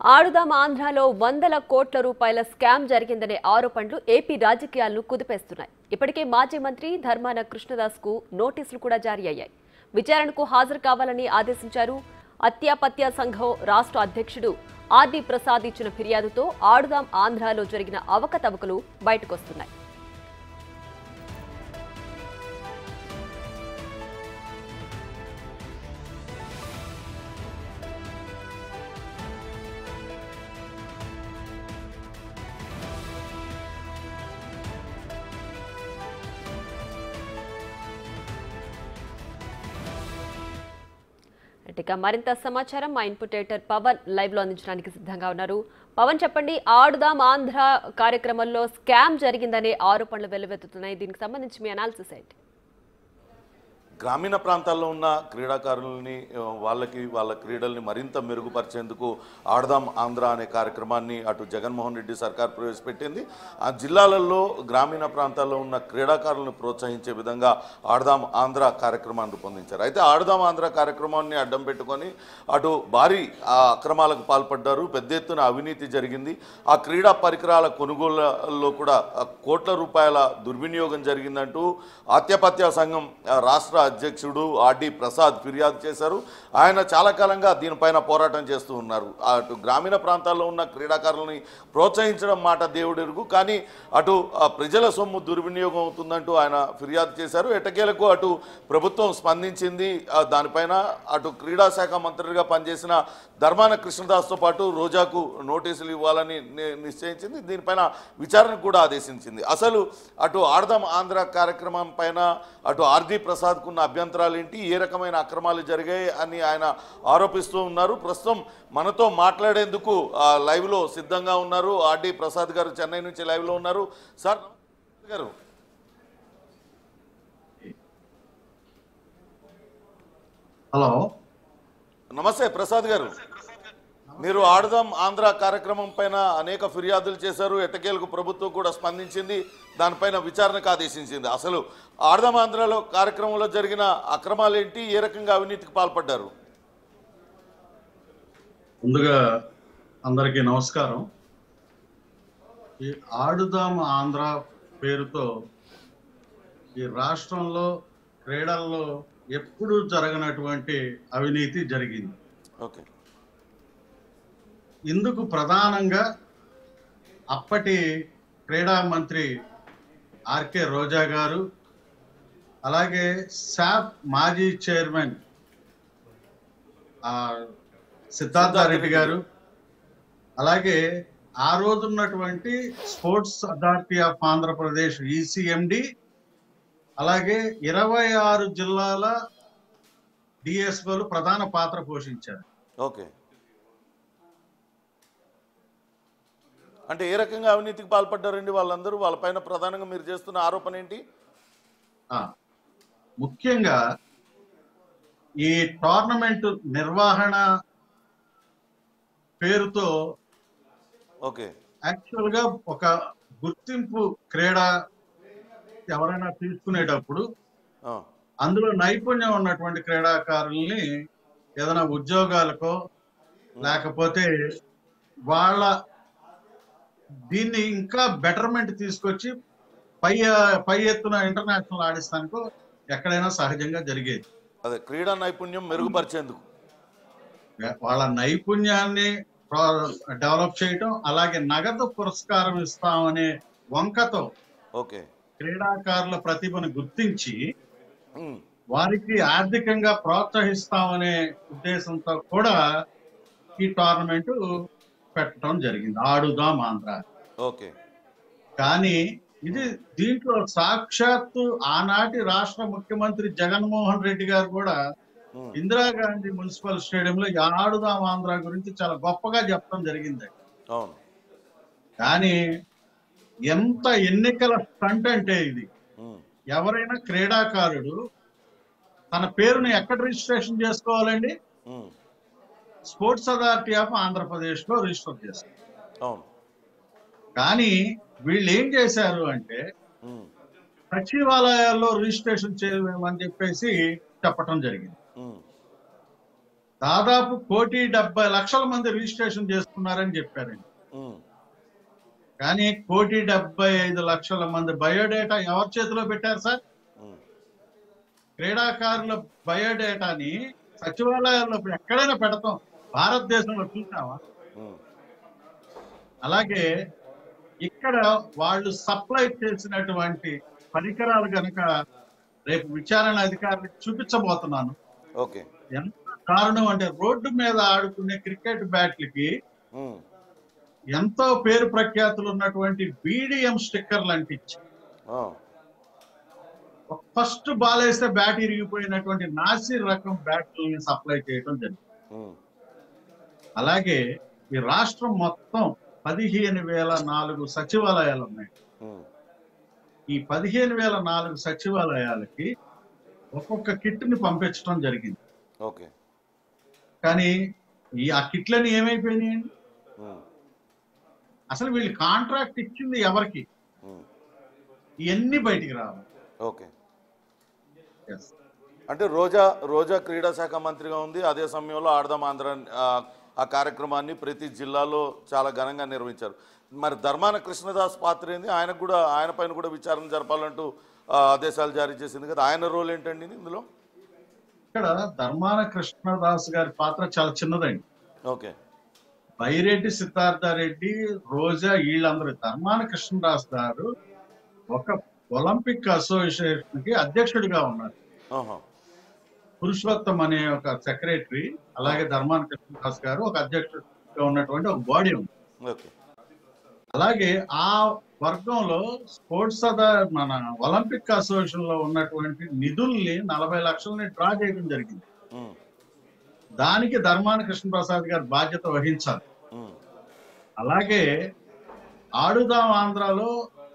ఆడుదాం ఆంధ్రాలో వందల కోట్ల రూపాయల స్కామ్ జరిగిందనే ఆరోపణలు ఏపీ రాజకీయాలను కుదిపేస్తున్నాయి. ఇప్పటికే మాజీ మంత్రి ధర్మాన కృష్ణదాస్కు నోటీసులు కూడా జారీ అయ్యాయి. విచారణకు హాజరు కావాలని ఆదేశించారు. అత్యాపత్య సంఘం రాష్ట్ర అధ్యక్షుడు ఆర్డి ప్రసాద్ ఇచ్చిన ఫిర్యాదుతో ఆడుదాం ఆంధ్రాలో జరిగిన అవకతవకలు బయటకొస్తున్నాయి. ఇక మరింత సమాచారం మా ఇన్పుట్ ఎడిటర్ పవన్ లైవ్ లో అందించడానికి సిద్ధంగా ఉన్నారు. పవన్, చెప్పండి, ఆడుదాం ఆంధ్ర కార్యక్రమంలో స్కామ్ జరిగిందనే ఆరోపణలు వెల్లువెత్తుతున్నాయి. దీనికి సంబంధించి మీ అనాలిసిస్ ఏంటి? గ్రామీణ ప్రాంతాల్లో ఉన్న క్రీడాకారులని వాళ్ళ క్రీడల్ని మరింత మెరుగుపరిచేందుకు ఆడదాం ఆంధ్ర అనే కార్యక్రమాన్ని అటు జగన్మోహన్ రెడ్డి సర్కార్ ప్రవేశపెట్టింది. ఆ జిల్లాలలో గ్రామీణ ప్రాంతాల్లో ఉన్న క్రీడాకారులను ప్రోత్సహించే విధంగా ఆడదాం ఆంధ్ర కార్యక్రమాన్ని రూపొందించారు. అయితే ఆడదాం ఆంధ్ర కార్యక్రమాన్ని అడ్డం పెట్టుకొని అటు భారీ అక్రమాలకు పాల్పడ్డారు, పెద్ద ఎత్తున అవినీతి జరిగింది. ఆ క్రీడా పరికరాల కొనుగోళ్లలో కూడా కోట్ల రూపాయల దుర్వినియోగం జరిగిందంటూ ఆత్యపత్య సంఘం రాష్ట్ర అధ్యక్షుడు ఆర్డి ప్రసాద్ ఫిర్యాదు చేశారు. ఆయన చాలా కాలంగా దీనిపైన పోరాటం చేస్తూ ఉన్నారు. అటు గ్రామీణ ప్రాంతాల్లో ఉన్న క్రీడాకారులని ప్రోత్సహించడం మాట దేవుడెరుగు, కానీ అటు ప్రజల సొమ్ము దుర్వినియోగం అవుతుందంటూ ఆయన ఫిర్యాదు చేశారు. ఎట్టకేలకు అటు ప్రభుత్వం స్పందించింది. దానిపైన అటు క్రీడా శాఖ మంత్రిగా పనిచేసిన ధర్మాన కృష్ణదాస్తో పాటు రోజాకు నోటీసులు ఇవ్వాలని నిశ్చయించింది. దీనిపైన విచారణకు కూడా ఆదేశించింది. అసలు అటు ఆడదాం ఆంధ్ర కార్యక్రమం పైన అటు ఆర్డి ప్రసాద్కు ఉన్న అభ్యంతరాలు ఏంటి, ఏ రకమైన అక్రమాలు జరిగాయి అని ఆయన ఆరోపిస్తూ ఉన్నారు. ప్రస్తుతం మనతో మాట్లాడేందుకు లైవ్లో సిద్ధంగా ఉన్నారు ఆర్డి ప్రసాద్ గారు, చెన్నై నుంచి లైవ్లో ఉన్నారు. సార్ గారు, హలో, నమస్తే ప్రసాద్ గారు. మీరు ఆడదాం ఆంధ్ర కార్యక్రమం పైన అనేక ఫిర్యాదులు చేశారు. ఎట్టకేలకు ప్రభుత్వం కూడా స్పందించింది, దానిపైన విచారణకు ఆదేశించింది. అసలు ఆడదాం ఆంధ్రలో కార్యక్రమంలో జరిగిన అక్రమాలు ఏంటి, ఏ రకంగా అవినీతికి పాల్పడ్డారు? ముందుగా అందరికీ నమస్కారం. ఈ ఆడుదాం ఆంధ్ర పేరుతో ఈ రాష్ట్రంలో క్రీడల్లో ఎప్పుడూ జరగనటువంటి అవినీతి జరిగింది. ఓకే. ఇందుకు ప్రధానంగా అప్పటి క్రీడా మంత్రి ఆర్కే రోజా గారు, అలాగే శాప్ మాజీ చైర్మన్ సిద్ధార్థారెడ్డి గారు, అలాగే ఆ రోజున్నటువంటి స్పోర్ట్స్ అథారిటీ ఆఫ్ ఆంధ్రప్రదేశ్ ఈసీఎండి, అలాగే 26 జిల్లాల డిఎస్ఓలు ప్రధాన పాత్ర పోషించారు. ఓకే. అంటే ఏ రకంగా అవినీతికి పాల్పడ్డారండి వాళ్ళందరూ? వాళ్ళపైన ప్రధానంగా మీరు చేస్తున్న ఆరోపణ ఏంటి? ముఖ్యంగా ఈ టోర్నమెంట్ నిర్వహణ పేరుతో ఓకే, యాక్చువల్ గా ఒక గుర్తింపు క్రీడ ఎవరైనా తీసుకునేటప్పుడు అందులో నైపుణ్యం ఉన్నటువంటి క్రీడాకారుల్ని ఏదైనా ఉద్యోగాలకో లేకపోతే వాళ్ళ దీన్ని ఇంకా బెటర్మెంట్ తీసుకొచ్చి పై ఎత్తున ఇంటర్నేషనల్ ఆడిస్తానికో ఎక్కడైనా సహజంగా జరిగేది. అదే క్రీడా నైపుణ్యం మెరుగుపరిచేందుకు వాళ్ళ నైపుణ్యాన్ని డెవలప్ చేయటం, అలాగే నగదు పురస్కారం ఇస్తామనే వంకతో ఓకే క్రీడాకారుల ప్రతిభను గుర్తించి వారికి ఆర్థికంగా ప్రోత్సహిస్తామనే ఉద్దేశంతో కూడా ఈ టోర్నమెంట్ పెట్టడం జరిగింది, ఆడుదాం ఆంధ్ర. ఓకే. కానీ ఇది దీంట్లో సాక్షాత్తు ఆనాటి రాష్ట్ర ముఖ్యమంత్రి జగన్మోహన్ రెడ్డి గారు కూడా ఇందిరాగాంధీ మున్సిపల్ స్టేడియంలో ఆడుదాం ఆంధ్ర గురించి చాలా గొప్పగా చెప్పడం జరిగింది. కానీ ఎంత ఎన్నికల స్టంట్ అంటే ఇది. ఎవరైనా క్రీడాకారుడు తన పేరుని ఎక్కడ రిజిస్ట్రేషన్ చేసుకోవాలండి? స్పోర్ట్స్ అథారిటీ ఆఫ్ ఆంధ్రప్రదేశ్ లో రిజిస్టర్ చేస్తారు. కానీ వీళ్ళు ఏం చేశారు అంటే సచివాలయాల్లో రిజిస్ట్రేషన్ చేయమని చెప్పేసి చెప్పటం జరిగింది. దాదాపు 1,70,00,000 మంది రిజిస్ట్రేషన్ చేసుకున్నారని చెప్పారండి. ఉమ్, కానీ 1,75,00,000 మంది బయోడేటా ఎవరి చేతిలో పెట్టారు సార్? ఉమ్, క్రీడాకారుల బయోడేటాని సచివాలయాల్లో ఎక్కడైనా పెడతాం, భారతదేశంలో చూసావా? ఉమ్, అలాగే ఇక్కడ వాళ్ళు సప్లై చేసినటువంటి పరికరాలు గనక రేపు విచారణ అధికారులకు చూపించబోతున్నాను. ఓకే. ఎంత కారణం అంటే రోడ్డు మీద ఆడుకునే క్రికెట్ బ్యాట్లకి ఉమ్, ఎంతో పేరు ప్రఖ్యాతులు ఉన్నటువంటి BDM స్టిక్కర్లు అంటించి ఆ, ఫస్ట్ బాల్ వేస్తే బ్యాట్ ఇరిగిపోయినటువంటి నాసిర్ రకం బ్యాట్లని సప్లై చేయడం జరిగింది. ఉమ్, అలాగే ఈ రాష్ట్రం మొత్తం 15,004 సచివాలయాలు ఉన్నాయి. ఉమ్, ఈ 15,004 సచివాలయాలకి ఒక్కొక్క కిట్ ని పంపించడం జరిగింది. ఓకే. కానీ ఆ కిట్లని ఏమైపోయినాయండి? ఉమ్, అసలు వీళ్ళు కాంట్రాక్ట్ ఇచ్చింది ఎవరికి? ఉమ్, ఇవన్నీ బయటికి రావాలి. ఓకే. Yes. అంటే రోజా క్రీడా శాఖ మంత్రిగా ఉంది. అదే సమయంలో ఆడదాం ఆంధ్ర ఆ కార్యక్రమాన్ని ప్రతి జిల్లాలో చాలా ఘనంగా నిర్వహించారు. మరి ధర్మాన కృష్ణదాస్ పాత్ర ఏంది? ఆయన పైన కూడా విచారణ జరపాలంటూ ఆదేశాలు జారీ చేసింది కదా, ఆయన రోల్ ఏంటండి ఇందులో? ఇక్కడ ధర్మాన కృష్ణదాస్ గారి పాత్ర చాలా చిన్నదండి. ఓకే. బైరెడ్డి సిద్ధార్థరెడ్డి, రోజా వీళ్ళందరూ. ధర్మాన కృష్ణదాస్ గారు ఒక ఒలింపిక్ అసోసియేషన్ కి అధ్యక్షుడిగా ఉన్నారు. ఆహా. పురుషోత్తం అనే ఒక సెక్రటరీ, అలాగే ధర్మాన కృష్ణదాస్ గారు ఒక అధ్యక్షుడిగా ఉన్నటువంటి ఒక బాడీ ఉంది. ఓకే. అలాగే ఆ వర్గంలో మన ఒలింపిక్ అసోసియేషన్ లో ఉన్నటువంటి నిధుల్ని 40 లక్షలని డ్రా చేయడం జరిగింది. ఉమ్, దానికి ధర్మాన కృష్ణప్రసాద్ గారు బాధ్యత వహించాలి. ఉమ్, అలాగే ఆడుదాం ఆంధ్రాలో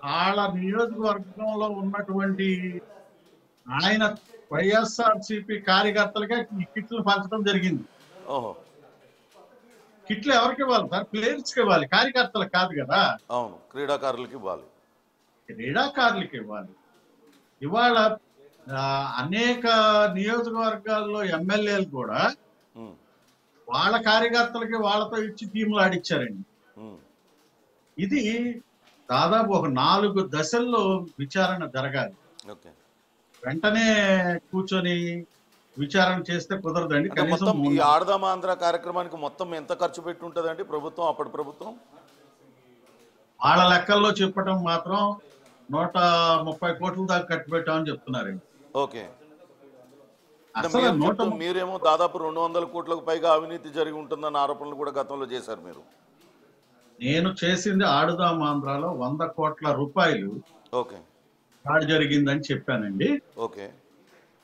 వాళ్ళ నియోజకవర్గంలో ఉన్నటువంటి ఆయన వైఎస్ఆర్సీపీ కార్యకర్తలుగా ఈ కిట్లు పంచడం జరిగింది. ఓహో. కిట్లు ఎవరికి ఇవ్వాలి సార్? ప్లేయర్స్ కి ఇవ్వాలి, కార్యకర్తలకు కాదు కదా. అవును, క్రీడాకారులకి ఇవ్వాలి. క్రీడాకారులకి ఇవ్వాలి. ఇవాళ అనేక నియోజకవర్గాల్లో ఎమ్మెల్యేలు కూడా ఉమ్, వాళ్ళ కార్యకర్తలకి వాళ్ళతో ఇచ్చి టీంలు ఆడిచ్చారండి. ఉమ్, ఇది దాదాపు ఒక 4 దశల్లో విచారణ జరగాలి. ఓకే. వెంటనే కూర్చొని విచారణ చేస్తే కుదరదండి. అంటే మొత్తం ఈ ఆడదాం ఆంధ్ర కార్యక్రమానికి మొత్తం ఎంత ఖర్చు పెట్టి ఉంటుందండి ప్రభుత్వం, అప్పటి ప్రభుత్వం? వాళ్ళ లెక్కల్లో చెప్పడం మాత్రం 130 కోట్ల దాకా ఖర్చు పెట్టామని చెప్తున్నారండి. ఓకే. అసలు మీరేమో దాదాపు 200 కోట్లకు పైగా అవినీతి జరిగి ఉంటుందన్న ఆరోపణలు కూడా గతంలో చేశారు మీరు. నేను చేసింది ఆడుదాం ఆంధ్రాలో 100 కోట్ల రూపాయలు ఓకే. ఫ్రాడ్ జరిగిందని చెప్పానండి. ఓకే.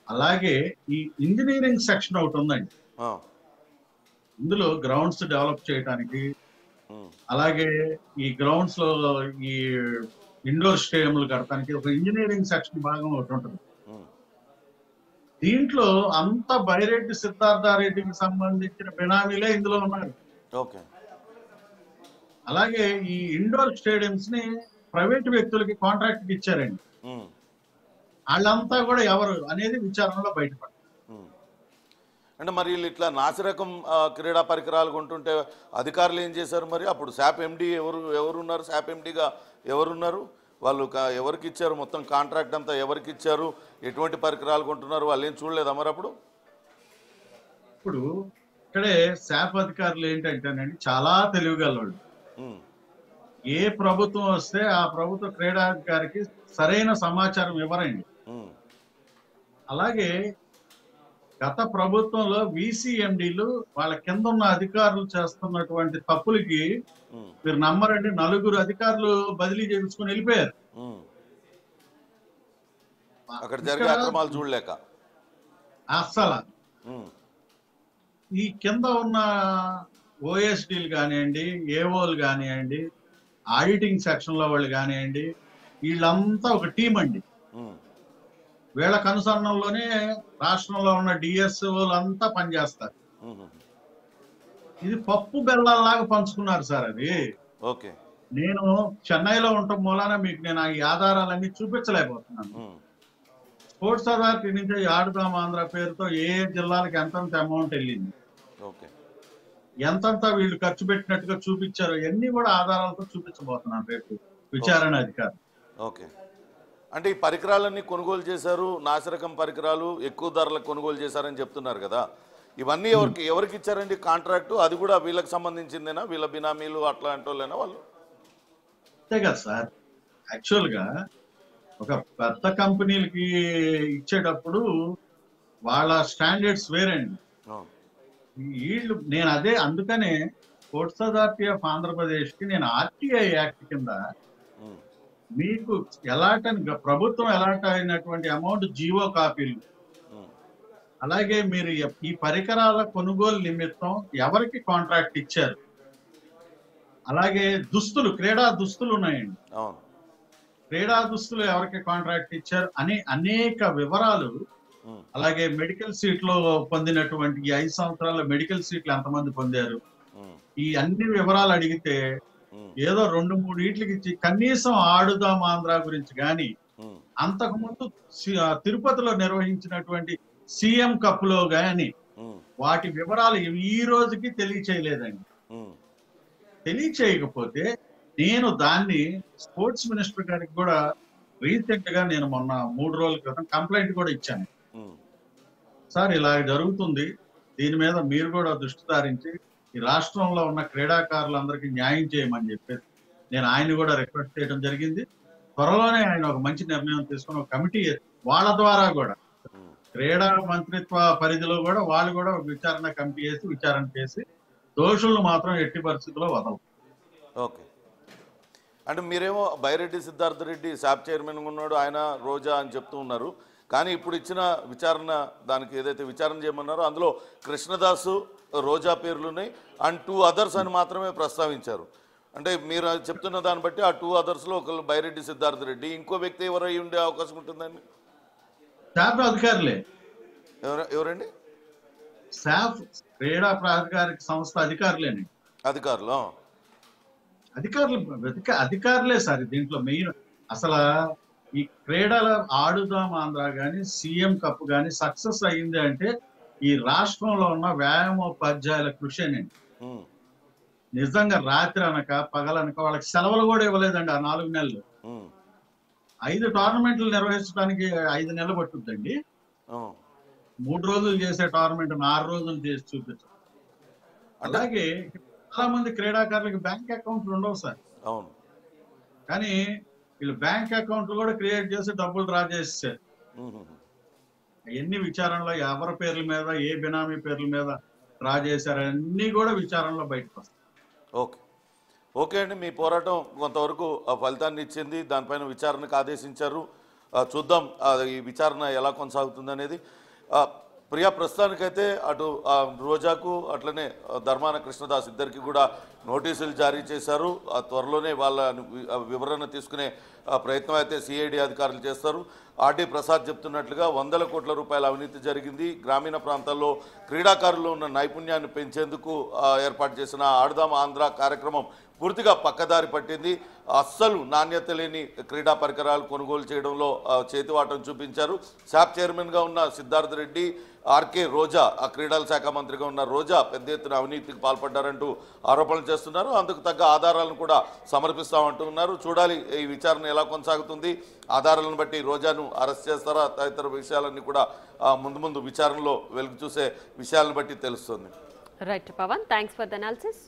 అలాగే ఈ ఇంజనీరింగ్ సెక్షన్ ఒకటి ఉందండి. ఆ, ఇందులో గ్రౌండ్స్ డెవలప్ చేయడానికి, ఉమ్, అలాగే ఈ గ్రౌండ్స్ లో ఈ ఇండోర్ స్టేడియంలు కడటానికి ఒక ఇంజనీరింగ్ సెక్షన్ భాగం ఒకటి ఉంటుంది. ఉమ్, దీంట్లో అంత బైరెడ్డి సిద్ధార్థరెడ్డికి సంబంధించిన బినామీలే ఇందులో ఉన్నారు. ఓకే. అలాగే ఈ ఇండోర్ స్టేడియంస్ ని ప్రైవేట్ వ్యక్తులకి కాంట్రాక్ట్ ఇచ్చారండి. ఉమ్, వాళ్ళంతా కూడా ఎవరు అనేది విచారణలో బయటపడారు. ఉమ్. అంటే మరి వీళ్ళు ఇట్లా నాసిరకం క్రీడా పరికరాలు కొంటుంటే అధికారులు ఏం చేశారు మరి? అప్పుడు శాప్ ఎండి ఎవరున్నారు? శాప్ ఎండిగా ఎవరున్నారు? వాళ్ళు ఎవరికి ఇచ్చారు? మొత్తం కాంట్రాక్ట్ అంతా ఎవరికి ఇచ్చారు? ఎటువంటి పరికరాలు కొంటున్నారు? వాళ్ళు ఏం చూడలేదా మరి అప్పుడు? ఇప్పుడు ఇక్కడే శాప్ అధికారులు ఏంటంటేనండి చాలా తెలివిగలవాళ్ళు. ఉమ్, ఏ ప్రభుత్వం వస్తే ఆ ప్రభుత్వ క్రీడాధికారికి సరైన సమాచారం ఇవ్వరండి. ఉమ్, అలాగే గత ప్రభుత్వంలో VCMDలు వాళ్ళ కింద ఉన్న అధికారులు చేస్తున్నటువంటి తప్పులకి ఉమ్, మీరు నమ్మరండి, 4 అధికారులు బదిలీ చేయించుకొని వెళ్ళిపోయారు. ఉమ్. అక్కడ జరిగే అక్రమాలు చూడలేక అస్సలు ఉమ్, ఈ కింద ఉన్న OSDలు కానివ్వండి, ఏఓలు కానివ్వండి, ఆడిటింగ్ సెక్షన్ లో వాళ్ళు కానివ్వండి, వీళ్ళంతా ఒక టీం అండి. ఉమ్, వీళ్ళ కనుసరణలోనే రాష్ట్రంలో ఉన్న DSOలు అంతా పనిచేస్తారు. ఉమ్, ఇది పప్పు బెల్లాల్లాగా పంచుకున్నారు సార్. అది ఓకే. నేను చెన్నైలో ఉండటం మూలాన మీకు నేను ఈ ఆధారాలన్నీ చూపించలేకపోతున్నాను. ఉమ్, స్పోర్ట్స్ అథారిటీ నుంచి ఆడుదాం ఆంధ్ర పేరుతో ఏ జిల్లాలకు ఎంతంత అమౌంట్ వెళ్ళింది, ఎంతంతా వీళ్ళు ఖర్చు పెట్టినట్టుగా చూపించారో ఇవన్నీ కూడా ఆధారాలతో చూపించబోతున్నాను రేపు విచారణ అధికారి. ఓకే. అంటే ఈ పరికరాలన్నీ కొనుగోలు చేశారు, నాసిరకం పరికరాలు ఎక్కువ ధరలకు కొనుగోలు చేశారని చెప్తున్నారు కదా, ఇవన్నీ ఎవరికి ఇచ్చారండి కాంట్రాక్టు? అది కూడా వీళ్ళకి సంబంధించిందేనా? వీళ్ళ బినామీలు అట్లాంటి వాళ్ళేనా వాళ్ళు? అంతే కదా సార్. యాక్చువల్ గా ఒక పెద్ద కంపెనీలకి ఇచ్చేటప్పుడు వాళ్ళ స్టాండర్డ్స్ వేరండి. వీళ్ళు నేను అందుకనే పోర్ట్స్ అథారిటీ ఆఫ్ ఆంధ్రప్రదేశ్ కి నేను ఆర్టీఐ యాక్ట్ కింద మీకు ప్రభుత్వం ఎలాట్ అయినటువంటి అమౌంట్ జీవో కాపీలు, అలాగే మీరు ఈ పరికరాల కొనుగోలు నిమిత్తం ఎవరికి కాంట్రాక్ట్ ఇచ్చారు, అలాగే క్రీడా దుస్తులు ఉన్నాయండి, క్రీడా దుస్తులు ఎవరికి కాంట్రాక్ట్ ఇచ్చారు అని అనేక వివరాలు, అలాగే మెడికల్ సీట్లో పొందినటువంటి ఈ 5 సంవత్సరాల మెడికల్ సీట్లు ఎంతమంది పొందారు, ఈ అన్ని వివరాలు అడిగితే ఏదో 2-3 వీటికి ఇచ్చి కనీసం ఆడుదాం ఆంధ్ర గురించి కానీ అంతకుముందు తిరుపతిలో నిర్వహించినటువంటి సీఎం కప్ లో గాని వాటి వివరాలు ఈ రోజుకి తెలియచేయలేదండి. తెలియచేయకపోతే నేను దాన్ని స్పోర్ట్స్ మినిస్టర్ గారికి కూడా రీసెంట్ గా నేను మొన్న 3 రోజుల క్రితం కంప్లైంట్ కూడా ఇచ్చాను. సార్ ఇలా జరుగుతుంది, దీని మీద మీరు కూడా దృష్టి సారించి ఈ రాష్ట్రంలో ఉన్న క్రీడాకారులందరికీ న్యాయం చేయమని చెప్పేసి నేను ఆయన కూడా రిక్వెస్ట్ చేయడం జరిగింది. త్వరలోనే ఆయన ఒక మంచి నిర్ణయం తీసుకుని ఒక కమిటీ వాళ్ళ ద్వారా కూడా క్రీడా మంత్రిత్వ పరిధిలో కూడా వాళ్ళు కూడా విచారణ కమిటీ వేసి విచారణ చేసి దోషులను మాత్రం ఎట్టి పరిస్థితుల్లో వదలరు. ఓకే. అంటే మీరేమో బైరెడ్డి సిద్ధార్థ రెడ్డి శాప్ చైర్మన్ ఉన్నాడు, ఆయన రోజా అని చెప్తూ ఉన్నారు. కానీ ఇప్పుడు ఇచ్చిన విచారణ దానికి ఏదైతే విచారణ చేయమన్నారో అందులో కృష్ణదాసు, రోజా పేర్లున్నాయి అండ్ 2 others అని మాత్రమే ప్రస్తావించారు. అంటే మీరు చెప్తున్న దాన్ని బట్టి ఆ 2 othersలో ఒకళ్ళు బైరెడ్డి సిద్ధార్థ రెడ్డి, ఇంకో వ్యక్తి ఎవరై ఉండే అవకాశం ఉంటుందండి? శాప్ అధికారులే. ఎవరండి? శాప్ క్రీడా ప్రాధికారిక సంస్థ అధికారులేనండి. అధికారులే సార్. దీంట్లో మెయిన్ అసలు ఈ క్రీడల ఆడుదాం ఆంధ్ర గాని సీఎం కప్ గాని సక్సెస్ అయ్యింది అంటే ఈ రాష్ట్రంలో ఉన్న వ్యాయామోపాధ్యాయుల కృషినేండి. నిజంగా రాత్రి అనక పగలనక వాళ్ళకి సెలవులు కూడా ఇవ్వలేదండి ఆ 4 నెలలు. 5 టోర్నమెంట్లు నిర్వహించడానికి 5 నెలలు పట్టుద్దండి. 3 రోజులు చేసే టోర్నమెంట్ 6 రోజులు చేసి చూపించారు. అలాగే చాలా మంది క్రీడాకారులకి బ్యాంక్ అకౌంట్లు ఉండవు సార్. అవును. కానీ వీళ్ళు బ్యాంక్ అకౌంట్లు కూడా క్రియేట్ చేసి డబ్బులు డ్రా చేసేసారు. ఎన్ని విచారణలో ఎవరి పేర్ల మీద ఏ బినామీ పేర్ల మీద డ్రా చేశారు అన్ని కూడా విచారణలో బయటకు వస్తాయి. ఓకే అండి, మీ పోరాటం కొంతవరకు ఫలితాన్ని ఇచ్చింది. దానిపైన విచారణకు ఆదేశించారు. చూద్దాం ఈ విచారణ ఎలా కొనసాగుతుంది అనేది. ప్రియా, ప్రస్తుతానికైతే అటు రోజాకు అట్లనే ధర్మాన కృష్ణదాస్ ఇద్దరికి కూడా నోటీసులు జారీ చేశారు. త్వరలోనే వాళ్ళ వివరణ తీసుకునే ప్రయత్నం అయితే సిఐడి అధికారులు చేస్తారు. ఆర్డి ప్రసాద్ చెప్తున్నట్లుగా 100 కోట్ల రూపాయల అవినీతి జరిగింది. గ్రామీణ ప్రాంతాల్లో క్రీడాకారుల్లో ఉన్న నైపుణ్యాన్ని పెంచేందుకు ఏర్పాటు చేసిన ఆడుదాం ఆంధ్ర కార్యక్రమం పూర్తిగా పక్కదారి పట్టింది. అస్సలు నాణ్యత లేని క్రీడా పరికరాలు కొనుగోలు చేయడంలో చేతివాటం చూపించారు. శాప్ చైర్మన్గా ఉన్న సిద్ధార్థ రెడ్డి, ఆర్కే రోజా, ఆ క్రీడల శాఖ మంత్రిగా ఉన్న రోజా పెద్ద ఎత్తున అవినీతికి పాల్పడ్డారంటూ ఆరోపణలు చేస్తున్నారు. అందుకు తగ్గ ఆధారాలను కూడా సమర్పిస్తామంటూ ఉన్నారు. చూడాలి ఈ విచారణ ఎలా కొనసాగుతుంది. ఆధారాలను బట్టి రోజాను అరెస్ట్ చేస్తారా, తదితర విషయాలన్నీ కూడా ముందు విచారణలో వెలుగు చూసే విషయాలను బట్టి తెలుస్తుంది. Right Pawan, thanks for the analysis.